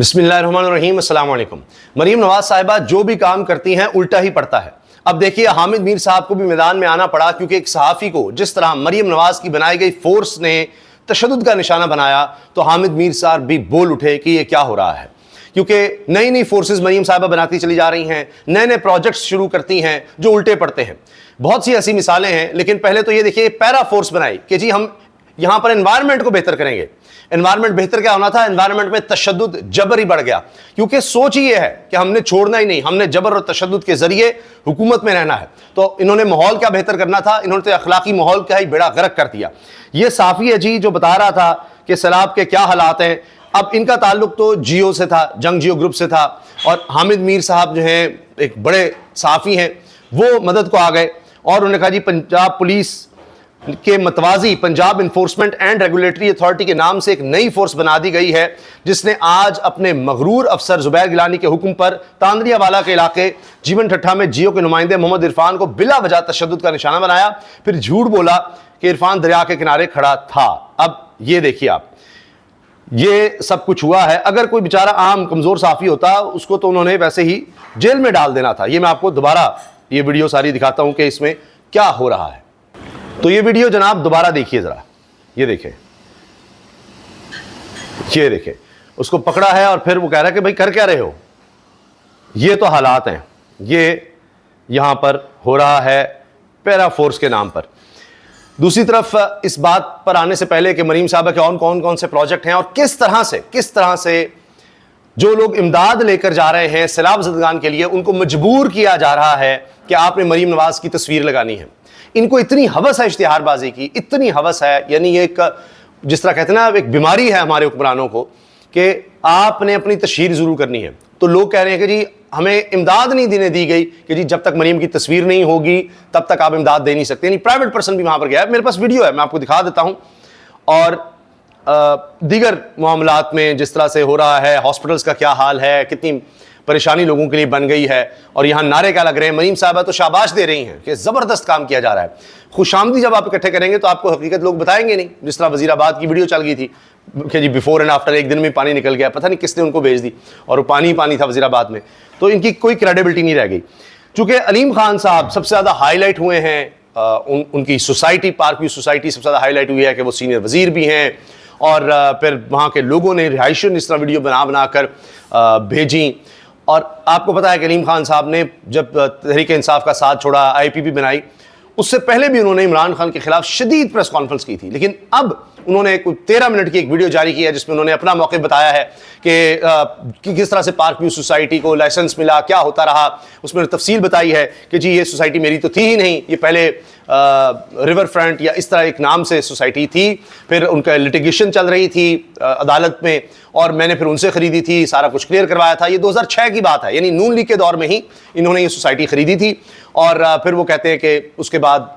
बिस्मिल्लाहिर्रहमानिर्रहीम, अस्सलाम वालेकुम। मरीम नवाज साहिबा जो भी काम करती हैं उल्टा ही पड़ता है। अब देखिए, हामिद मीर साहब को भी मैदान में आना पड़ा क्योंकि एक सहाफ़ी को जिस तरह मरीम नवाज की बनाई गई फोर्स ने तशद्दुद का निशाना बनाया, तो हामिद मीर साहब भी बोल उठे कि ये क्या हो रहा है। क्योंकि नई नई फोर्सेस मरीम साहिबा बनाती चली जा रही हैं, नए नए प्रोजेक्ट्स शुरू करती हैं जो उल्टे पड़ते हैं। बहुत सी ऐसी मिसालें हैं, लेकिन पहले तो ये देखिए, पैरा फोर्स बनाई कि जी हम यहां पर एनवायरनमेंट को बेहतर करेंगे। एनवायरनमेंट बेहतर क्या होना था? एनवायरनमेंट में तशद्दुद, जबर ही बढ़ गया, क्योंकि सोच ही ये है कि हमने छोड़ना ही नहीं, हमने जबर और तशद्दुद के जरिए हुकूमत में रहना है। तो इन्होंने माहौल क्या बेहतर करना था, इन्होंने तो अखलाकी माहौल का ही बेड़ा गर्क कर दिया। ये साफी है जी जो बता रहा था कि सैलाब के क्या हालात हैं। अब इनका ताल्लुक तो जियो से था, जंग जियो ग्रुप से था, और हामिद मीर साहब जो हैं एक बड़े साफी हैं, वो मदद को आ गए और उन्होंने कहा जी पंजाब पुलिस के मतवाजी Punjab enforcement and regulatory authority के नाम से एक नई फोर्स बना दी गई है, जिसने आज अपने मगरूर अफसर जुबैर गिलानी के हुक्म पर तांदरियावाला के इलाके जीवन ठट्ठा में जियो के नुमाइंदे मोहम्मद इरफान को बिला वजह तशद्दुद का निशाना बनाया, फिर झूठ बोला कि इरफान दरिया के किनारे खड़ा था। अब ये देखिए आप, ये सब कुछ हुआ है। अगर कोई बेचारा आम कमजोर साफी होता, उसको तो उन्होंने वैसे ही जेल में डाल देना था। ये मैं आपको दोबारा ये वीडियो सारी दिखाता हूं कि इसमें क्या हो रहा है। तो ये वीडियो जनाब दोबारा देखिए जरा, ये देखिए, ये देखिए, उसको पकड़ा है और फिर वो कह रहा है कि भाई कर क्या रहे हो। ये तो हालात हैं, ये यहां पर हो रहा है पैरा फोर्स के नाम पर। दूसरी तरफ इस बात पर आने से पहले कि मरीम साहबा के कौन कौन से प्रोजेक्ट हैं और किस तरह से जो लोग इमदाद लेकर जा रहे हैं सैलाब ज़दगान के लिए, उनको मजबूर किया जा रहा है कि आपने मरीम नवाज की तस्वीर लगानी है। इनको इतनी हवस है इश्तिहारबाजी की, इतनी हवस है, यानी एक जिस तरह कहते हैं ना, एक बीमारी है हमारे हुक्मरानों को कि आपने अपनी तशहीर जरूर करनी है। तो लोग कह रहे हैं कि जी हमें इमदाद नहीं देने दी गई कि जी जब तक मरीम की तस्वीर नहीं होगी तब तक आप इमदाद दे नहीं सकते। यानी प्राइवेट पर्सन भी वहां पर गया है, मेरे पास वीडियो है, मैं आपको दिखा देता हूं। और दीगर मामलात में जिस तरह से हो रहा है, हॉस्पिटल्स का क्या हाल है, कितनी परेशानी लोगों के लिए बन गई है, और यहां नारे क्या लग रहे हैं। मरीम साहबा तो शाबाश दे रही हैं कि जबरदस्त काम किया जा रहा है। खुशामदी जब आप इकट्ठे करेंगे तो आपको हकीकत लोग बताएंगे नहीं। जिस तरह वजीराबाद की वीडियो चल गई थी कि जी बिफोर एंड आफ्टर एक दिन में पानी निकल गया, पता नहीं किसने उनको भेज दी, और वो पानी ही पानी था वजीराबाद में। तो इनकी कोई क्रेडिबिलिटी नहीं रह गई। चूंकि अलीम खान साहब सबसे ज्यादा हाईलाइट हुए हैं, उनकी सोसाइटी, पार्क व्यू सोसाइटी सबसे ज्यादा हाईलाइट हुई है कि वो सीनियर वजीर भी हैं, और फिर वहां के लोगों ने रिहायशियों इस तरह वीडियो बना कर भेजी। और आपको पता है कि अलीम खान साहब ने जब तहरीक इंसाफ का साथ छोड़ा, IPP बनाई, उससे पहले भी उन्होंने इमरान खान के खिलाफ शदीद प्रेस कॉन्फ्रेंस की थी। लेकिन अब उन्होंने कुछ 13 मिनट की एक वीडियो जारी की है जिसमें उन्होंने अपना मौक़िफ़ बताया है कि किस तरह से पार्क व्यू सोसाइटी को लाइसेंस मिला, क्या होता रहा। उसमें तफसील बताई है कि जी ये सोसाइटी मेरी तो थी ही नहीं, ये पहले रिवर फ्रंट या इस तरह एक नाम से सोसाइटी थी, फिर उनका लिटिगेशन चल रही थी अदालत में, और मैंने फिर उनसे ख़रीदी थी, सारा कुछ क्लियर करवाया था। ये 2006 की बात है, यानी नून लीग के दौर में ही इन्होंने ये सोसाइटी ख़रीदी थी। और फिर वो कहते हैं कि उसके बाद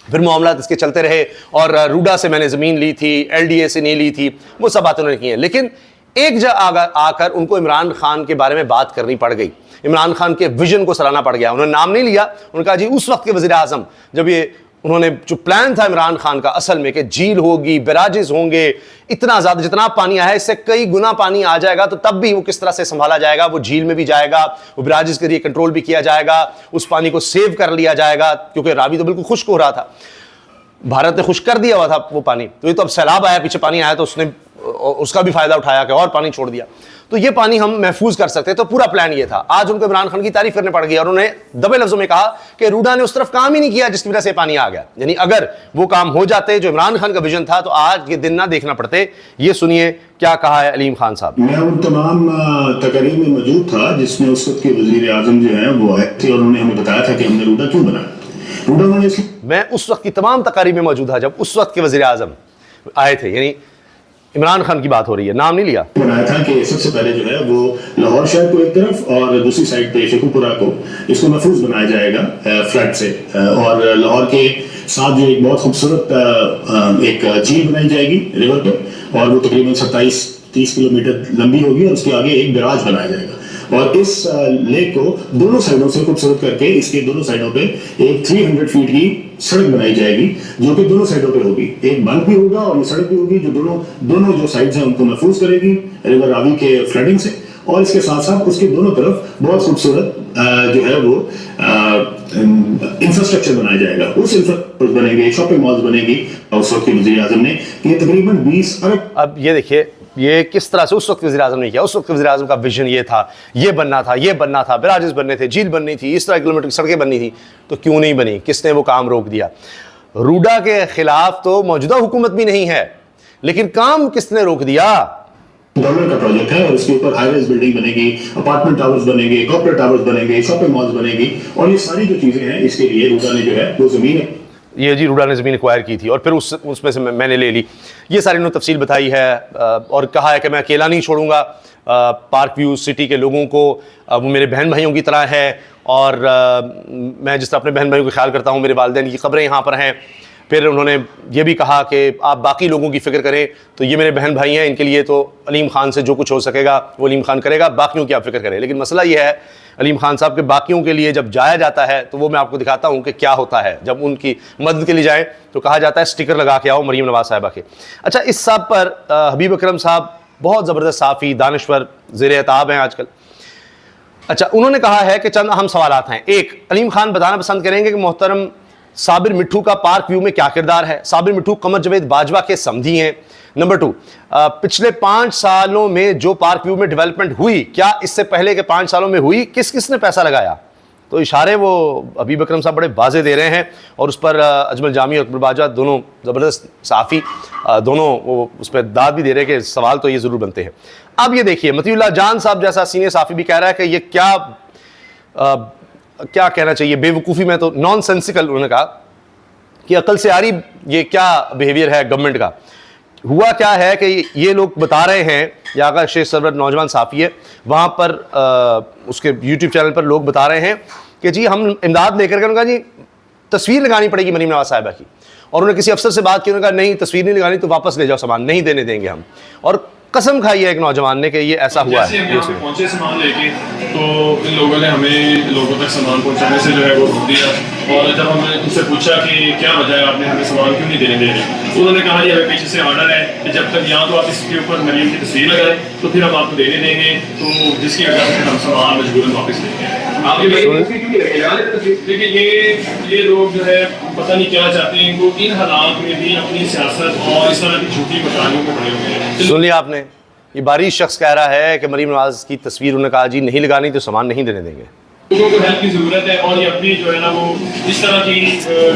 फिर मामला इसके चलते रहे, और रूडा से मैंने ज़मीन ली थी, LDA से नहीं ली थी, वो सब बातें उन्होंने की हैं। लेकिन एक जगह आकर उनको इमरान खान के बारे में बात करनी पड़ गई, इमरान खान के विजन को सराहना पड़ गया। उन्होंने नाम नहीं लिया, उन्होंने कहा जी उस वक्त के वज़ीर आज़म, जब ये उन्होंने जो प्लान था इमरान खान का असल में कि झील होगी, बैराजेस होंगे, इतना ज़्यादा जितना पानी आया है इससे कई गुना पानी आ जाएगा, तो तब भी वो किस तरह से संभाला जाएगा, वो झील में भी जाएगा, वो बैराजेस के लिए कंट्रोल भी किया जाएगा, उस पानी को सेव कर लिया जाएगा, क्योंकि रावी तो बिल्कुल खुश्क हो रहा था, भारत ने खुश कर दिया हुआ था वो पानी। तो ये तो अब सैलाब आया, पीछे पानी आया, तो उसने उसका भी फायदा उठाया कि और पानी छोड़ दिया, तो ये पानी हम महफूज कर सकते हैं। तो पूरा प्लान ये था। आज उनको इमरान खान की तारीफ करने पड़ गई, और उन्होंने दबे लफ्जों में कहा कि रूडा ने उस तरफ काम ही नहीं किया जिसकी वजह से पानी आ गया। यानी अगर वो काम हो जाते जो इमरान खान का विजन था, तो आज ये दिन ना देखना पड़ते। ये सुनिए क्या कहा है अलीम खान साहब। मैं उन तमाम तकरीर में मौजूद था जिसमें उस वक्त के वजीर आजम जो है वो आए थे, और उन्होंने हमें बताया था कि हमने रूडा क्यों बनाया। मैं उस वक्त की तमाम तकारीर में मौजूद था जब उस वक्त के वजीर आजम आए थे, यानी इमरान खान की बात हो रही है, नाम नहीं लिया। बनाया था कि सबसे पहले जो है वो लाहौर शहर को एक तरफ और दूसरी साइड पे शेखुपुरा को, इसको महफूज बनाया जाएगा फ्लड से, और लाहौर के साथ जो एक बहुत खूबसूरत एक झील बनाई जाएगी रिवर पे, और वो तकरीबन 27-30 किलोमीटर लंबी होगी, और उसके आगे एक बैराज बनाया जाएगा। और इस लेक को दोनों साइडों से खूबसूरत करके इसके दोनों साइडों पे एक 300 फीट की सड़क बनाई जाएगी जो कि दोनों साइडों पे होगी, एक बंद भी होगा और ये सड़क भी होगी जो दोनों जो साइड्स हैं उनको महफूज करेगी रिवर रावी के फ्लडिंग से। और इसके साथ साथ उसके दोनों तरफ बहुत खूबसूरत जो है वो इंफ्रास्ट्रक्चर बनाया जाएगा। उस इंफ्रास्ट्रक्चर बनेंगे, शॉपिंग मॉल्स बनेगी। और उस वक्त के वज़ीर आज़म ने ये तकरीबन 20 अरब। अब ये देखिए ये किस तरह से उस वक्त वज़ीर आज़म ने किया। उस वक्त वज़ीर आज़म का विजन ये था, ये बनना था, ये बनना था, बैराजेस बनने थे, झील बननी थी, इस तरह किलोमीटर की सड़कें बननी थी। तो क्यों नहीं बनी? किसने वो काम रोक दिया? रूडा के खिलाफ तो मौजूदा हुकूमत भी नहीं है, लेकिन काम किसने रोक दिया? गवर्नमेंट का प्रोजेक्ट है और इसके ऊपर हाईवेज बिल्डिंग बनेगी, अपार्टमेंट टावर्स बनेंगे, कॉर्पोरेट टावर्स बनेंगे, शॉपिंग मॉल्स बनेगी। और ये सारी जो चीजें हैं इसके लिए रूडा ने जो है वो जमीन, ये जी रूडा ने ज़मीन एक्वायर की थी और फिर उसमें से मैंने ले ली। ये सारी उन्होंने तफसील बताई है और कहा है कि मैं अकेला नहीं छोड़ूंगा पार्क व्यू सिटी के लोगों को, वो मेरे बहन भाइयों की तरह है और मैं जिस तरह अपने बहन भाइयों का ख्याल करता हूँ, मेरे वालिदैन की क़ब्रें यहाँ पर हैं। फिर उन्होंने ये भी कहा कि आप बाकी लोगों की फ़िक्र करें, तो ये मेरे बहन भाई हैं, इनके लिए तो अलीम खान से जो कुछ हो सकेगा वो अलीम खान करेगा, बाकियों की आप फ़िक्र करें। लेकिन मसला ये है अलीम खान साहब के बाकियों के लिए जब जाया जाता है तो वो मैं आपको दिखाता हूँ कि क्या होता है। जब उनकी मदद के लिए जाएँ तो कहा जाता है स्टिकर लगा के आओ मरीम नवाज़ साहिबा के। अच्छा, इस सब पर हबीब अकरम साहब बहुत ज़बरदस्त साफ़ी दानश्वर ज़ेर एताब हैं आजकल। अच्छा, उन्होंने कहा है कि चंद अहम सवालात हैं। एक, अलीम खान बताना पसंद करेंगे कि मोहतरम साबिर मिट्ठू का पार्क व्यू में क्या किरदार है? साबिर मिट्ठू कमर जवेद बाजवा के समधी हैं। नंबर 2, पिछले 5 सालों में जो पार्क व्यू में डेवलपमेंट हुई, क्या इससे पहले के 5 सालों में हुई? किस किस ने पैसा लगाया? तो इशारे वो हबीब अकरम साहब बड़े वाज़े दे रहे हैं और उस पर अजमल जामी और अकबर बाजवा दोनों ज़बरदस्त साफ़ी दोनों वो उस पर दाद भी दे रहे हैं कि सवाल तो ये ज़रूर बनते हैं। अब ये देखिए मतीउल्लाह जान साहब जैसा सीनियर साफ़ी भी कह रहा है कि ये क्या कहना चाहिए, बेवकूफ़ी में तो नॉनसेंसिकल, उन्होंने कहा कि अकल से आ रही ये क्या बिहेवियर है गवर्नमेंट का। हुआ क्या है कि ये लोग बता रहे हैं, या अगर शेख सरवर नौजवान साफ़ी है वहाँ पर उसके यूट्यूब चैनल पर लोग बता रहे हैं कि जी हम इमदाद लेकर के, उन्होंने कहा जी तस्वीर लगानी पड़ेगी मरीम नवाज़ साहिबा की। और उन्होंने किसी अफसर से बात की, उन्होंने कहा नहीं तस्वीर नहीं लगानी तो वापस ले जाओ सामान, नहीं देने देंगे हम। और कसम खाई है एक नौजवान ने कि ये ऐसा हुआ है। पहुंचे सामान लेके तो इन लोगों ने हमें लोगों तक सामान पहुंचाने से जो है वो रोक दिया। और जब हमने उनसे पूछा कि क्या वजह है, आपने हमें सामान क्यों नहीं देने दे रहे, तो उन्होंने कहा ये हमें पीछे से ऑर्डर है कि जब तक यहाँ तो आप इसके ऊपर मरीम की तस्वीर लगाएं तो फिर हम आपको देने देंगे, तो जिसकी वजह से हम सामान मजबूरन वापस लेंगे। देखिए ये लोग जो है पता नहीं क्या चाहते हैं, इनको इन हालात में भी अपनी सियासत और इस तरह की झूठी बटालियों में पड़े हुए हैं। सुन लिया आपने, ये बारिश शख्स कह रहा है कि मरीम नवाज की तस्वीर उन्होंने कहा जी नहीं लगानी तो सामान नहीं देने देंगे। लोगों को हेल्प की जरूरत है और ये अपनी जो है ना वो इस तरह की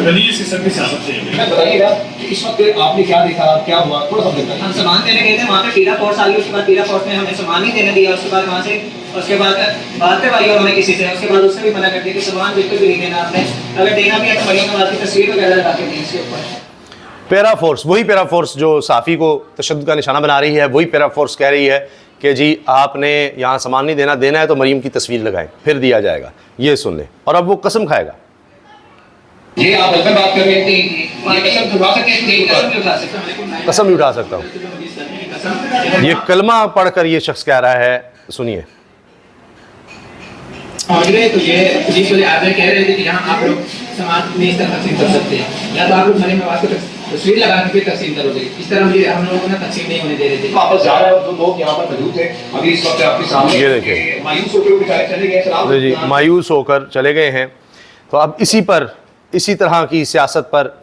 गलीज किस्म की सियासत चाहिए। बताइएगा इस वक्त आपने क्या देखा, क्या हुआ, थोड़ा सा बताइए। हम सामान देने गए थे, वहाँ पे पीला फोर्स आ गई, उसके बाद पीला फोर्स ने हमें सामान नहीं देने दिया। उसके बाद वहाँ से उसके बाद बात करवाई उन्होंने किसी से, उसके बाद उसने भी मना कर दिया कि सामान बिल्कुल भी नहीं देना आपने, अगर देना भी है तो मरीम नवाज की तस्वीर वगैरह लगा के दें इसके ऊपर। पैरा फोर्स, वही पैरा फोर्स जो साफ़ी को तशद्दुद का निशाना बना रही है, वही पैरा फोर्स कह रही है कि जी आपने यहाँ सामान नहीं देना, देना है तो मरीम की तस्वीर लगाएं फिर दिया जाएगा। ये सुन लें। और अब वो कसम खाएगा। ये आप अगर बात कर रहे थे कसम उठा सकते, कसम भी उठा सकता हूँ। ये कलमा पढ़कर ये शख्स कह रहा है, सुनिए। तो ये पुलिस वाले आगे कह रहे थे कि यहाँ आप लोग सामान में इस तरह तकसीम कर सकते हैं, या तो आप लोग मरीम नवाज को तस्वीर लगा के फिर तकसीम करोगे, इस तरह ये हम लोगों को ना तकसीम नहीं होने दे रहे थे। वापस जा रहे हैं, जो लोग यहाँ पर मौजूद थे अभी इस वक्त आपके सामने, ये देखिए मायूस होकर बेचारे चले गए जी, मायूस होकर चले गए हैं। तो अब इसी तरह की सियासत पर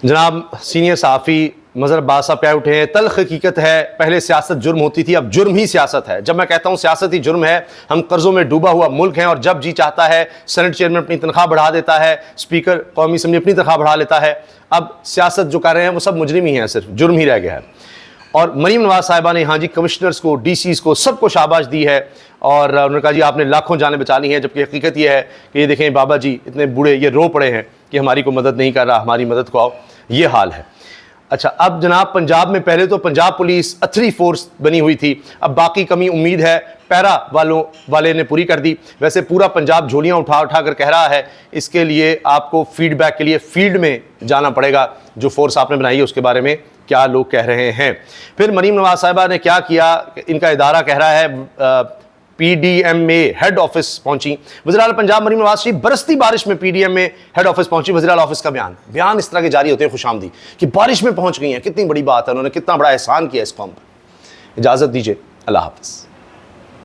जनाब सीनियर साफ़ी मज़हर अब्बास साहब कह उठे हैं, तल्ख़ हकीकत है पहले सियासत जुर्म होती थी, अब जुर्म ही सियासत है। जब मैं कहता हूँ सियासत ही जुर्म है, हम कर्ज़ों में डूबा हुआ मुल्क हैं और जब जी चाहता है सेनेट चेयरमैन अपनी तनख्वाह बढ़ा देता है, स्पीकर कौमी असम्बली अपनी तनख्वाह बढ़ा लेता है। अब सियासत जो कर रहे हैं वो सब मुजरिम ही हैं, सिर्फ जुर्म ही रह गया है। और मरीम नवाज़ साहिबा ने हाँ जी कमिश्नर्स को, DCs को, सबको शाबाश दी है और उन्होंने कहा जी आपने लाखों जानें बचा ली हैं। जबकि हकीकत ये है कि ये देखें बाबा जी इतने बूढ़े, ये रो पड़े हैं कि हमारी को मदद नहीं कर रहा, हमारी मदद को आओ, ये हाल है। अच्छा, अब जनाब पंजाब में पहले तो पंजाब पुलिस अथरी फोर्स बनी हुई थी, अब बाकी कमी उम्मीद है पैरा वाले ने पूरी कर दी। वैसे पूरा पंजाब झोलियाँ उठा कर कह रहा है, इसके लिए आपको फीडबैक के लिए फील्ड में जाना पड़ेगा। जो फोर्स आपने बनाई है उसके बारे में क्या लोग कह रहे हैं। फिर मरीम नवाज साहिबा ने क्या किया, इनका इदारा कह रहा है PDMA हेड ऑफिस पहुंची। वज़ीर आला पंजाब मरीम नवाज शरीफ बरसती बारिश में PDMA हेड ऑफिस पहुंची। वज़ीर आला ऑफिस का बयान इस तरह के जारी होते हैं खुशामदी कि बारिश में पहुंच गई हैं, कितनी बड़ी बात है, उन्होंने कितना बड़ा एहसान किया इस कौम पर। इजाज़त दीजिए, अल्लाह हाफ़िज़।